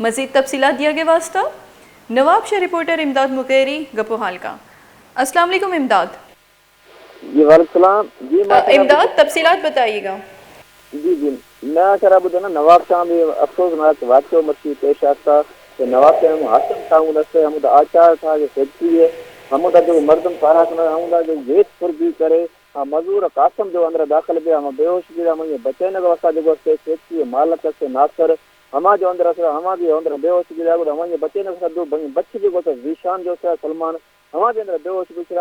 مزید تفصیلات دیا گیا واسطہ نواب شاہ رپورٹر امداد مغیری گپوہال کا۔ السلام علیکم امداد۔ جی وعلیکم السلام۔ جی امداد تفصیلات بتائیے گا۔ جی میں سر اب نا نواب شاہ میں افسوس ناک واقعہ مرسی پیش آتا کہ نواب شاہ ہم حاصل تھا سے ہم آچار تھا کہ فیکٹری ہے ہم جو مردم پارا ہم جو گیٹ پر بھی کرے مزور قاسم جو اندر داخل بھی ہم بے ہوش بھی ہم بچے نہ واسطہ جو فیکٹری مالک سے ناصر ہما جو اندر ہما بھی اندر بے ہوش بھی ہم بچے نہ دو بچے جو ذیشان جو سلمان ہما بھی اندر بے ہوش بھی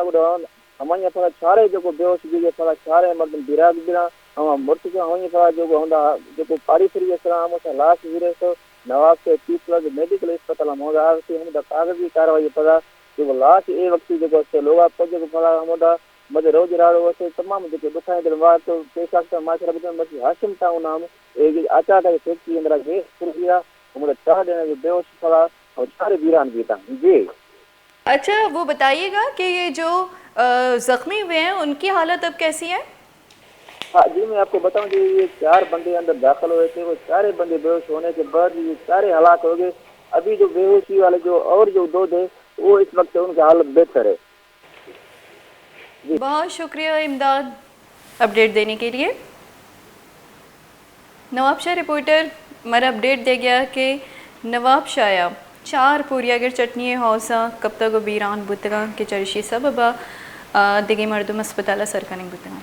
ہم پڑا چارے جو بے ہوش بھی پڑا چارے مردم بیراگ بنا ہم مرت ہم پڑا جو پاری فری ہم لاش ویرے تو نواب سے پیپلز میڈیکل اسپتال ہم کاغذی کاروائی پڑا جو لاش اے وقت جو لوگ آپ جو پڑا ہم مجھے روز راڑو تمام جو دکھائیں دل بات تو پیش آتا ماشاء اللہ ہاشم تھا نام آچار تھا فیکٹری اندر گیس پر گیا ہم چار دینا جو بے ہوش پڑا اور چار ویران بھی تھا۔ جی اچھا وہ بتائیے گا کہ یہ جو زخمی ہوئے ہیں ان کی حالت اب کیسی ہے؟ ہاں جی میں آپ کو بتاؤں کہ یہ 4 بندے اندر داخل ہوئے تھے وہ سارے بندے بے ہوش ہونے کے بعد یہ سارے ہلاک ہو گئے۔ ابھی جو بے ہوشی والے جو اور جو 2 تھے وہ اس وقت ان کی حالت بہتر ہے۔ بہت شکریہ امداد اپڈیٹ دینے کے لیے۔ نواب شاہ رپورٹر ہمارا اپڈیٹ دے گیا کہ نواب شاہ 4 پوریا گر چٹنی ہوسا کب تک بیران بتگا کے چرشی سببا دیگے مردم اسپتالہ سرکننگ بتگا۔